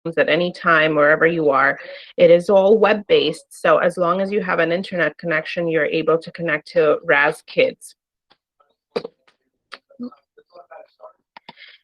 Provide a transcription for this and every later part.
at any time, wherever you are. It is all web-based, so as long as you have an internet connection, you're able to connect to RAZKids.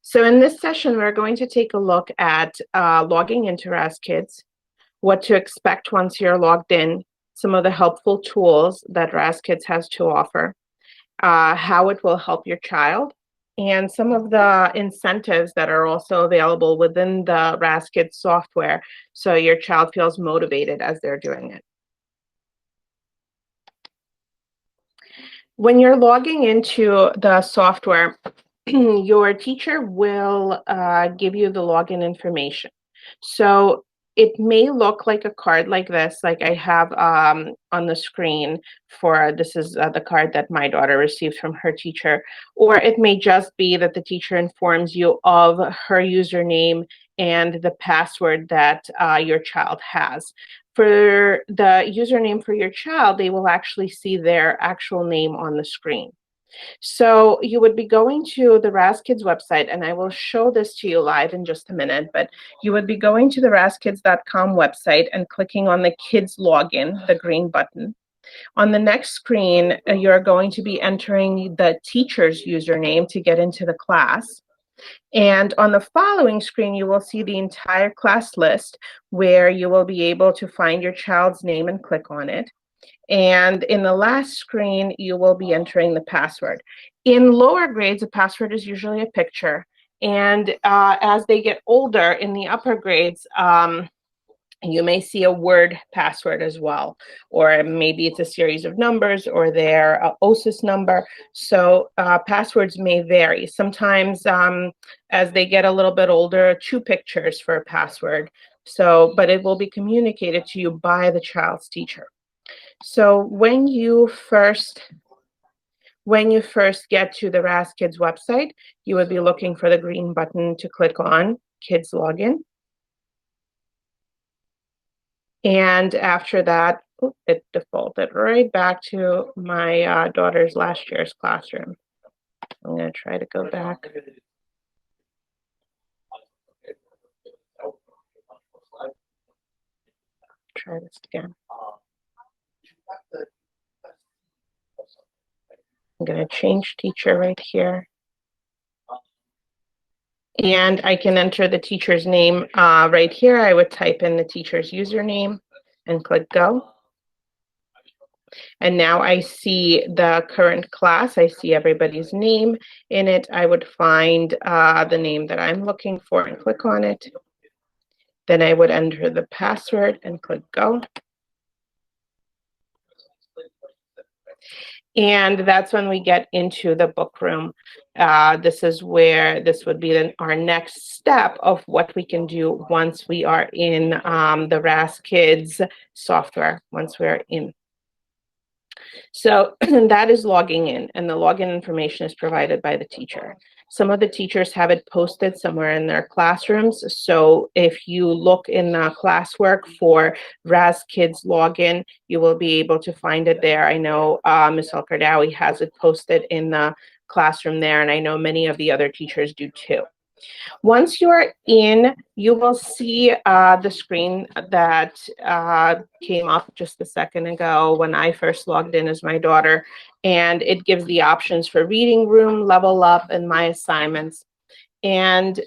So in this session, we're going to take a look at logging into RAZKids, what to expect once you're logged in, some of the helpful tools that RAZKids has to offer, how it will help your child, and some of the incentives that are also available within the RAZKids software so your child feels motivated as they're doing it. When you're logging into the software, your teacher will give you the login information. So it may look like a card like this, like I have on the screen this is the card that my daughter received from her teacher, or it may just be that the teacher informs you of her username and the password that your child has. For the username for your child, they will actually see their actual name on the screen. So you would be going to the RAZKids website, and I will show this to you live in just a minute, but you would be going to the RAZKids.com website and clicking on the kids login, the green button. On the next screen, you're going to be entering the teacher's username to get into the class. And on the following screen, you will see the entire class list where you will be able to find your child's name and click on it. And in the last screen, you will be entering the password. In lower grades, a password is usually a picture. And as they get older in the upper grades, you may see a word password as well, or maybe it's a series of numbers or their OSIS number. So passwords may vary. Sometimes as they get a little bit older, 2 pictures for a password. So, but it will be communicated to you by the child's teacher. So when you first get to the RAZKids website, you would be looking for the green button to click on, Kids Login. And after that, it defaulted right back to my daughter's last year's classroom. I'm going to try to go back. Try this again. I'm going to change teacher right here. And I can enter the teacher's name right here. I would type in the teacher's username and click go. And now I see the current class. I see everybody's name in it. I would find the name that I'm looking for and click on it. Then I would enter the password and click go. And that's when we get into the book room. This is where this would be our next step of what we can do once we are in the RAZKids software, once we're in. So that is logging in, and the login information is provided by the teacher. Some of the teachers have it posted somewhere in their classrooms. So if you look in the classwork for RAZKids login, you will be able to find it there. I know Ms. Al-Kardawi has it posted in the classroom there, and I know many of the other teachers do too. Once you are in, you will see the screen that came up just a second ago when I first logged in as my daughter, and it gives the options for reading room, level up, and my assignments. And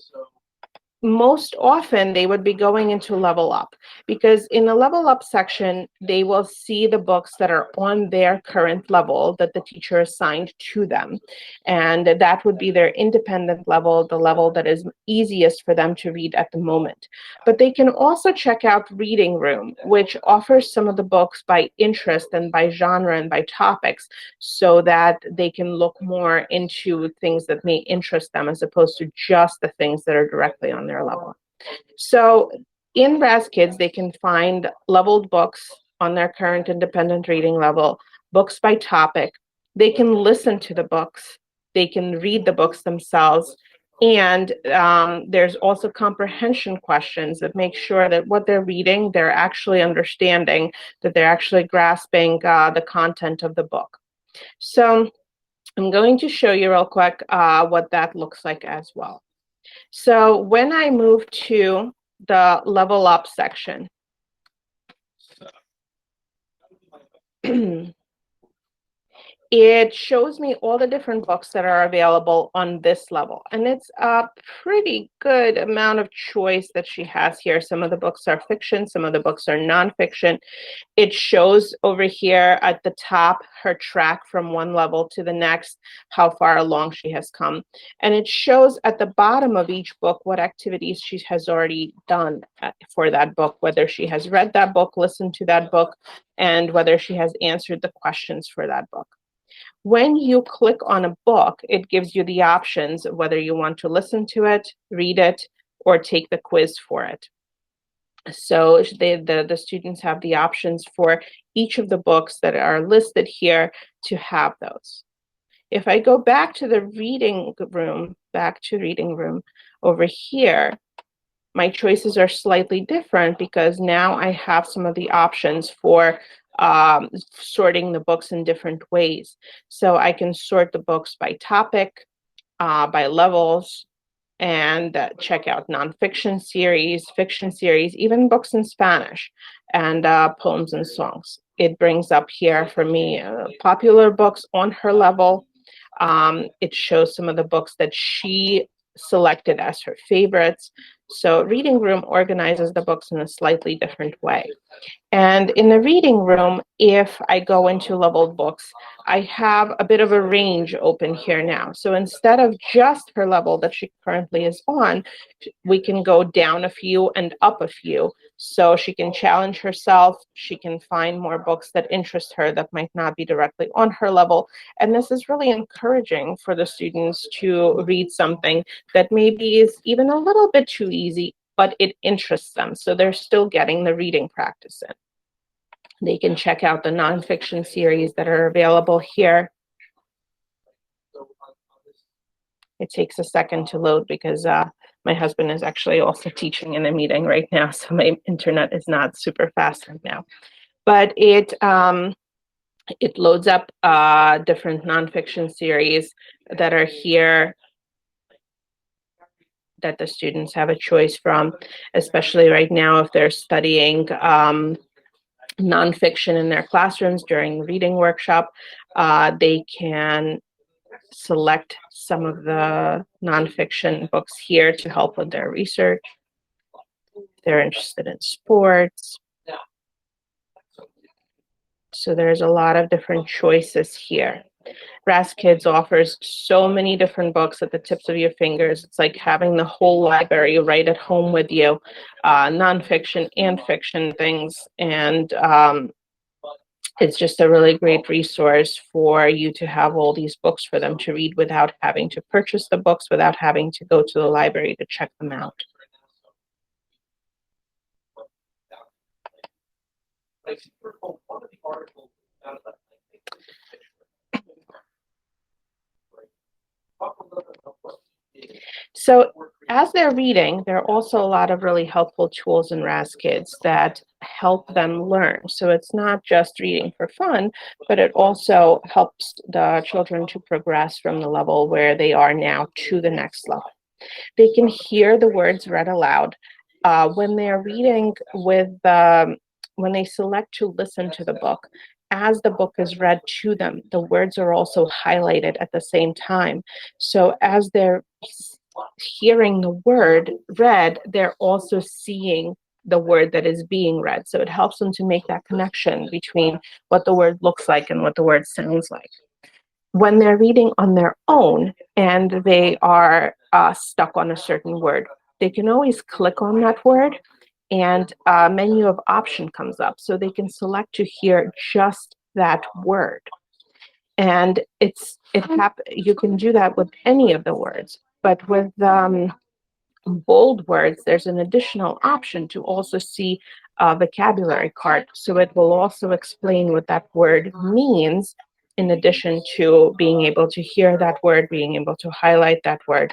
most often they would be going into level up, because in the level up section, they will see the books that are on their current level that the teacher assigned to them. And that would be their independent level, the level that is easiest for them to read at the moment. But they can also check out reading room, which offers some of the books by interest and by genre and by topics, so that they can look more into things that may interest them as opposed to just the things that are directly on their level. So in RAZKids, they can find leveled books on their current independent reading level, books by topic. They can listen to the books. They can read the books themselves. And there's also comprehension questions that make sure that what they're reading, they're actually understanding, that they're actually grasping the content of the book. So I'm going to show you real quick what that looks like as well. So when I move to the level up section. It shows me all the different books that are available on this level. And it's a pretty good amount of choice that she has here. Some of the books are fiction, some of the books are nonfiction. It shows over here at the top her track from one level to the next, how far along she has come. And it shows at the bottom of each book what activities she has already done for that book, whether she has read that book, listened to that book, and whether she has answered the questions for that book. When you click on a book, it gives you the options whether you want to listen to it, read it, or take the quiz for it. So the students have the options for each of the books that are listed here to have those. If I go back to the reading room, over here, my choices are slightly different because now I have some of the options for sorting the books in different ways. So I can sort the books by topic, by levels, and check out nonfiction series, fiction series, even books in Spanish, and poems and songs. It brings up here for me popular books on her level. It shows some of the books that she selected as her favorites. So Reading Room organizes the books in a slightly different way. And in the reading room, if I go into leveled books, I have a bit of a range open here now. So instead of just her level that she currently is on, we can go down a few and up a few. So she can challenge herself. She can find more books that interest her that might not be directly on her level. And this is really encouraging for the students to read something that maybe is even a little bit too easy, but it interests them. So they're still getting the reading practice in. They can check out the nonfiction series that are available here. It takes a second to load because my husband is actually also teaching in a meeting right now, so my internet is not super fast right now. But it loads up different nonfiction series that are here that the students have a choice from, especially right now if they're studying nonfiction in their classrooms during reading workshop. They can select some of the nonfiction books here to help with their research. They're interested in sports. So there's a lot of different choices here. RAZKids offers so many different books at the tips of your fingers. It's like having the whole library right at home with you, nonfiction and fiction things. And it's just a really great resource for you to have all these books for them to read without having to purchase the books, without having to go to the library to check them out. So as they're reading, there are also a lot of really helpful tools in RAZKids that help them learn. So it's not just reading for fun, but it also helps the children to progress from the level where they are now to the next level. They can hear the words read aloud. When they're reading with, when they select to listen to the book, as the book is read to them, the words are also highlighted at the same time. So as they're hearing the word read, they're also seeing the word that is being read. So it helps them to make that connection between what the word looks like and what the word sounds like. When they're reading on their own and they are stuck on a certain word, they can always click on that word and a menu of option comes up. So they can select to hear just that word. And you can do that with any of the words. But with bold words, there's an additional option to also see a vocabulary card. So it will also explain what that word means, in addition to being able to hear that word, being able to highlight that word.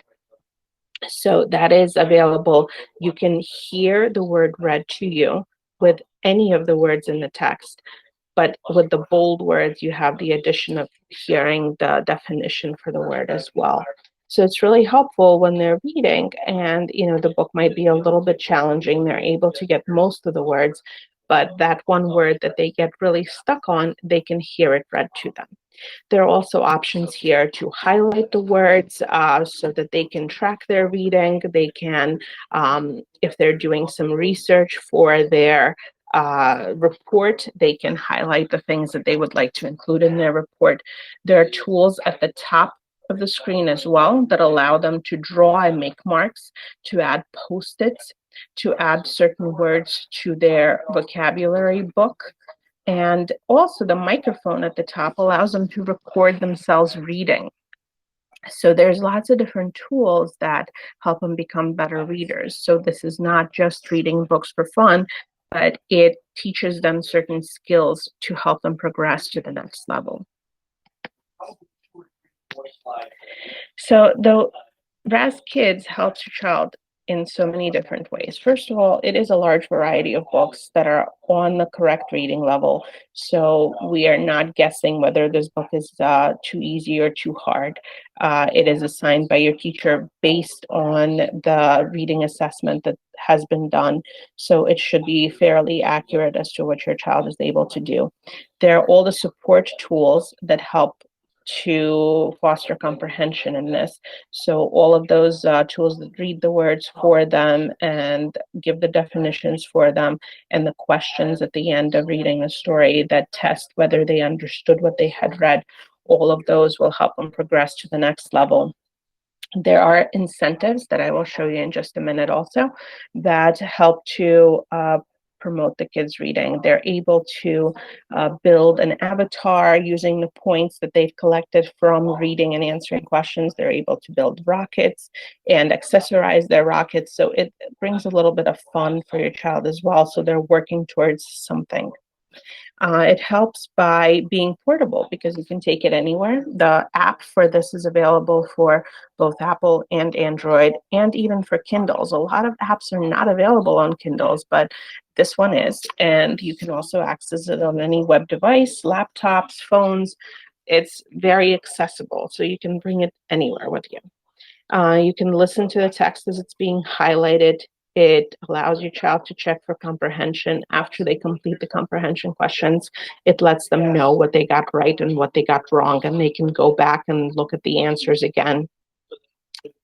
So that is available. You can hear the word read to you with any of the words in the text. But with the bold words, you have the addition of hearing the definition for the word as well. So it's really helpful when they're reading and, the book might be a little bit challenging. They're able to get most of the words, but that one word that they get really stuck on, they can hear it read to them. There are also options here to highlight the words so that they can track their reading. They can, if they're doing some research for their report, they can highlight the things that they would like to include in their report. There are tools at the top of the screen as well that allow them to draw and make marks, to add post-its, to add certain words to their vocabulary book. And also the microphone at the top allows them to record themselves reading. So there's lots of different tools that help them become better readers. So this is not just reading books for fun, but it teaches them certain skills to help them progress to the next level. So the RAZKids helps your child in so many different ways. First of all, it is a large variety of books that are on the correct reading level. So we are not guessing whether this book is too easy or too hard. It is assigned by your teacher based on the reading assessment that has been done. So it should be fairly accurate as to what your child is able to do. There are all the support tools that help to foster comprehension in this. So all of those tools that read the words for them and give the definitions for them, and the questions at the end of reading a story that test whether they understood what they had read, all of those will help them progress to the next level. There are incentives that I will show you in just a minute also that help to promote the kids' reading. They're able to build an avatar using the points that they've collected from reading and answering questions. They're able to build rockets and accessorize their rockets. So it brings a little bit of fun for your child as well. So they're working towards something. It helps by being portable because you can take it anywhere. The app for this is available for both Apple and Android, and even for Kindles. A lot of apps are not available on Kindles, but this one is. And you can also access it on any web device, laptops, phones. It's very accessible, so you can bring it anywhere with you. You can listen to the text as it's being highlighted. It allows your child to check for comprehension after they complete the comprehension questions. It lets them know what they got right and what they got wrong, and they can go back and look at the answers again.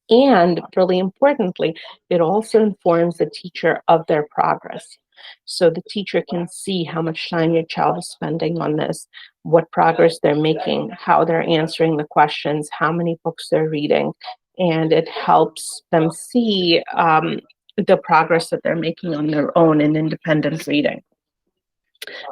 And really importantly, it also informs the teacher of their progress. So the teacher can see how much time your child is spending on this, what progress they're making, how they're answering the questions, how many books they're reading, and it helps them see the progress that they're making on their own in independent reading.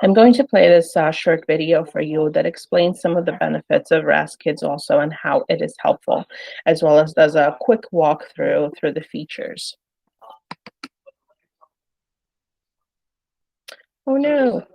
I'm going to play this short video for you that explains some of the benefits of RAZKids also and how it is helpful, as well as does a quick walkthrough through the features. Oh no.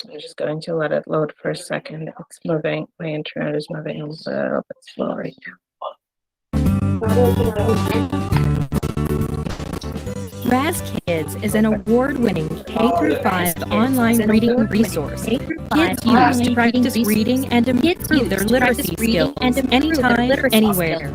I'm just going to let it load for a second. It's moving. My internet is moving a little bit slow right now. RAZKids is an award-winning K-5 online reading resource. Kids use to practice reading and improve their literacy skills anytime, anywhere.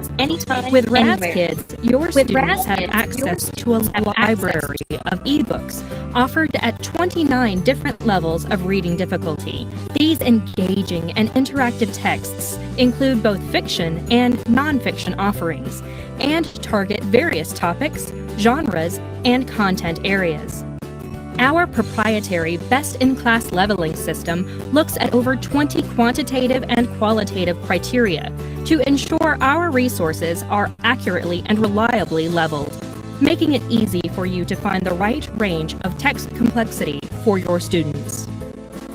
With RAZKids, your students have access to a library of ebooks offered at 29 different levels of reading difficulty. These engaging and interactive texts include both fiction and nonfiction offerings and target various topics, genres, and content areas. Our proprietary best-in-class leveling system looks at over 20 quantitative and qualitative criteria to ensure our resources are accurately and reliably leveled. making it easy for you to find the right range of text complexity for your students.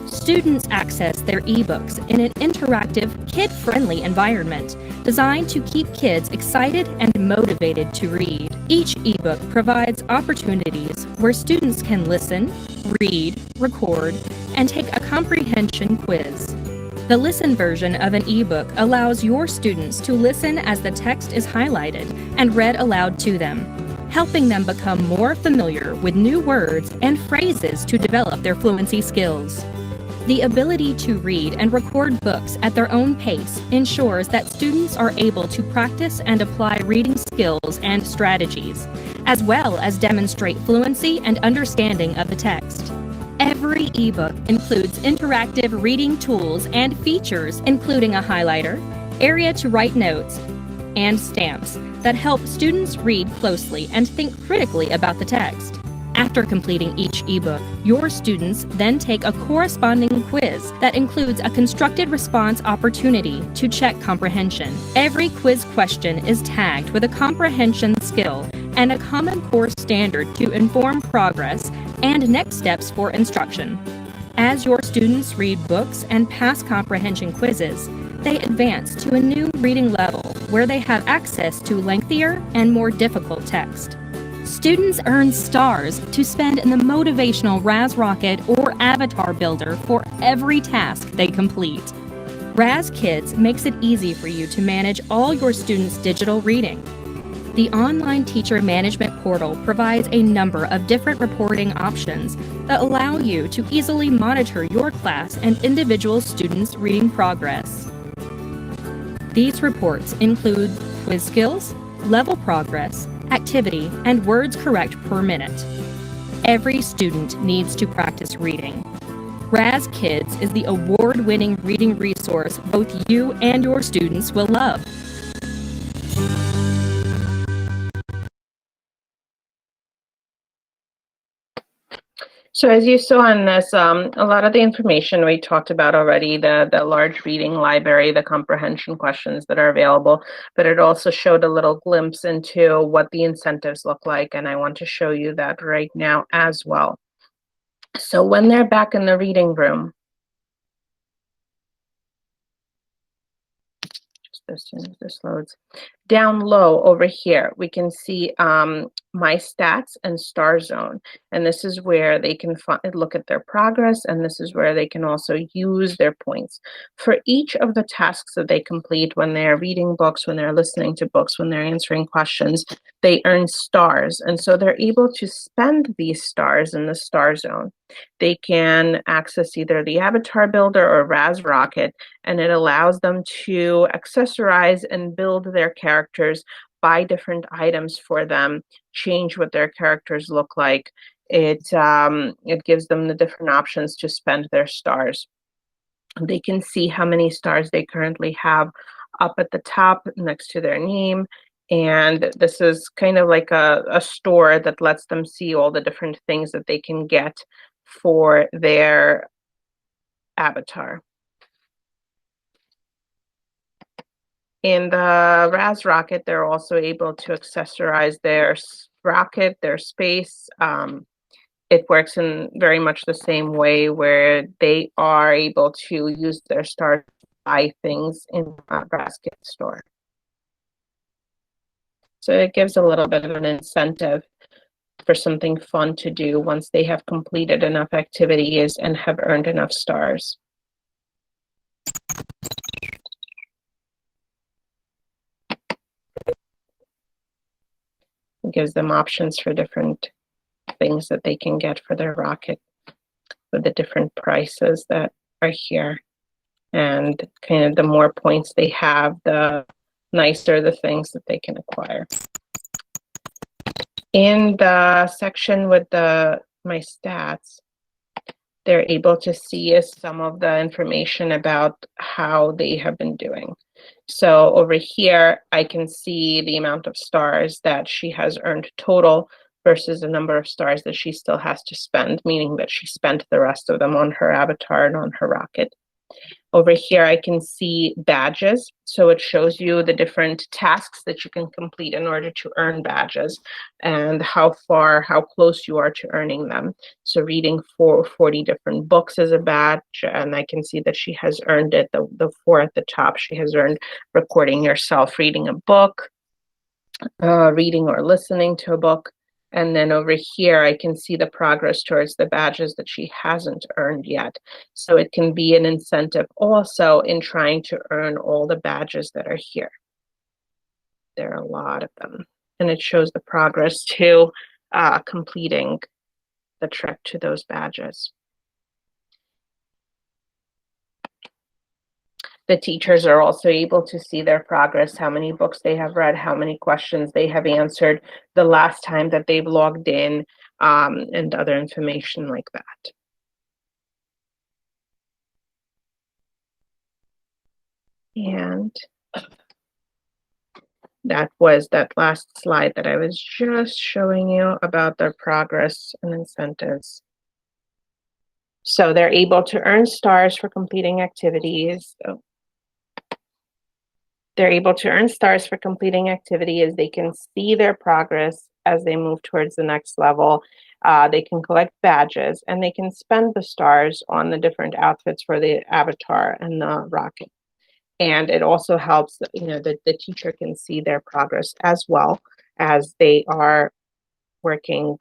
Students access their ebooks in an interactive, kid-friendly environment designed to keep kids excited and motivated to read. Each ebook provides opportunities where students can listen, read, record, and take a comprehension quiz. The listen version of an ebook allows your students to listen as the text is highlighted and read aloud to them, helping them become more familiar with new words and phrases to develop their fluency skills. The ability to read and record books at their own pace ensures that students are able to practice and apply reading skills and strategies, as well as demonstrate fluency and understanding of the text. Every ebook includes interactive reading tools and features, including a highlighter, area to write notes, and stamps that help students read closely and think critically about the text. After completing each ebook, your students then take a corresponding quiz that includes a constructed response opportunity to check comprehension. Every quiz question is tagged with a comprehension skill and a Common Core standard to inform progress and next steps for instruction. As your students read books and pass comprehension quizzes, they advance to a new reading level where they have access to lengthier and more difficult text. Students earn stars to spend in the motivational RAZKids or Avatar Builder for every task they complete. RAZKids makes it easy for you to manage all your students' digital reading. The online teacher management portal provides a number of different reporting options that allow you to easily monitor your class and individual students' reading progress. These reports include quiz skills, level progress, activity, and words correct per minute. Every student needs to practice reading. RAZKids is the award-winning reading resource both you and your students will love. So as you saw in this, a lot of the information we talked about already, the large reading library, the comprehension questions that are available, but it also showed a little glimpse into what the incentives look like, and I want to show you that right now as well. So when they're back in the reading room, just as soon as this loads, down low over here, we can see My Stats and Star Zone. And this is where they can look at their progress, and this is where they can also use their points. For each of the tasks that they complete when they're reading books, when they're listening to books, when they're answering questions, they earn stars. And so they're able to spend these stars in the Star Zone. They can access either the Avatar Builder or RAZKids, and it allows them to accessorize and build their characters, buy different items for them, change what their characters look like. It gives them the different options to spend their stars. They can see how many stars they currently have up at the top next to their name. And this is kind of like a store that lets them see all the different things that they can get for their avatar. In the RAZKids, they're also able to accessorize their rocket, their space. It works in very much the same way where they are able to use their stars to buy things in the RAZKids store. So it gives a little bit of an incentive for something fun to do once they have completed enough activities and have earned enough stars. It gives them options for different things that they can get for their rocket with the different prices that are here. And kind of the more points they have, the nicer the things that they can acquire. In the section with My Stats, they're able to see some of the information about how they have been doing. So over here, I can see the amount of stars that she has earned total versus the number of stars that she still has to spend, meaning that she spent the rest of them on her avatar and on her rocket. Over here, I can see badges. So it shows you the different tasks that you can complete in order to earn badges and how close you are to earning them. So reading 40 different books is a badge, and I can see that she has earned it. The 4 at the top, she has earned recording yourself reading a book, reading or listening to a book. And then over here, I can see the progress towards the badges that she hasn't earned yet. So it can be an incentive also in trying to earn all the badges that are here. There are a lot of them. And it shows the progress to completing the trek to those badges. The teachers are also able to see their progress, how many books they have read, how many questions they have answered the last time that they've logged in, and other information like that. And that was that last slide that I was just showing you about their progress and incentives. So they're able to earn stars for completing activities. They're able to earn stars for completing activities. They can see their progress as they move towards the next level. They can collect badges, and they can spend the stars on the different outfits for the avatar and the rocket. And it also helps, that the teacher can see their progress as well as they are working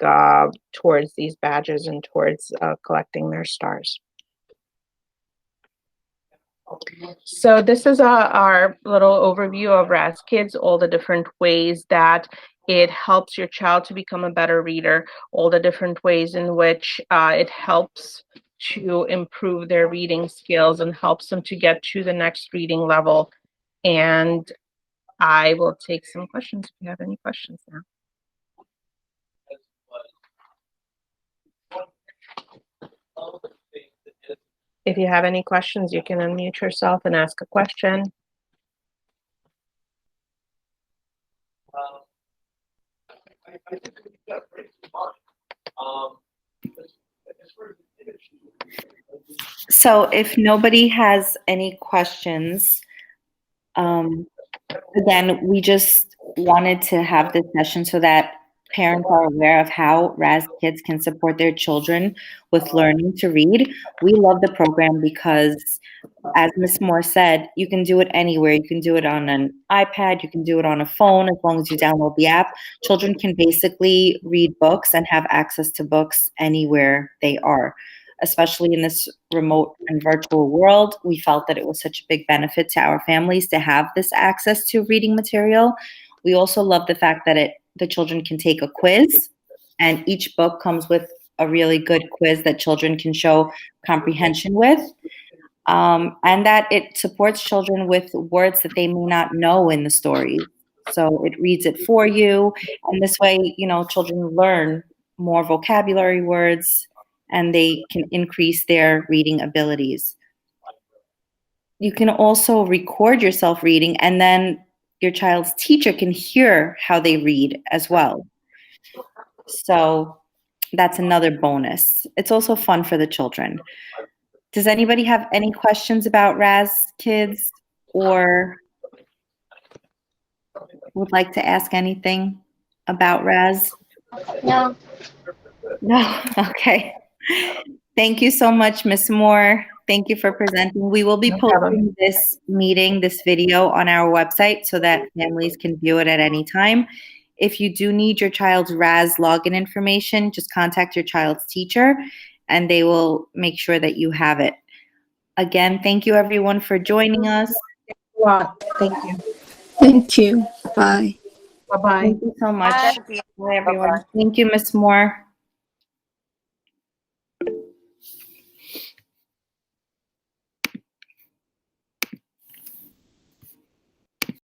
towards these badges and towards collecting their stars. So this is our little overview of RAZKids, all the different ways that it helps your child to become a better reader, all the different ways in which it helps to improve their reading skills and helps them to get to the next reading level. And I will take some questions if you have any questions now. If you have any questions, you can unmute yourself and ask a question. So if nobody has any questions, again, we just wanted to have this session so that parents are aware of how RAZKids can support their children with learning to read. We love the program because, as Ms. Moore said, you can do it anywhere. You can do it on an iPad, you can do it on a phone, as long as you download the app. Children can basically read books and have access to books anywhere they are. Especially in this remote and virtual world, we felt that it was such a big benefit to our families to have this access to reading material. We also love the fact that the children can take a quiz, and each book comes with a really good quiz that children can show comprehension with. And that it supports children with words that they may not know in the story. So it reads it for you. And this way, children learn more vocabulary words and they can increase their reading abilities. You can also record yourself reading, and then your child's teacher can hear how they read as well. So that's another bonus. It's also fun for the children. Does anybody have any questions about RAZKids or would like to ask anything about Raz? No. No? Okay. Thank you so much, Ms. Moore. Thank you for presenting. We will be posting this video on our website so that families can view it at any time. If you do need your child's RAZ login information, just contact your child's teacher and they will make sure that you have it. Again, thank you everyone for joining us. Thank you. Thank you. Bye. Bye-bye. Thank you so much. Bye. Bye, everyone. Thank you, Ms. Moore.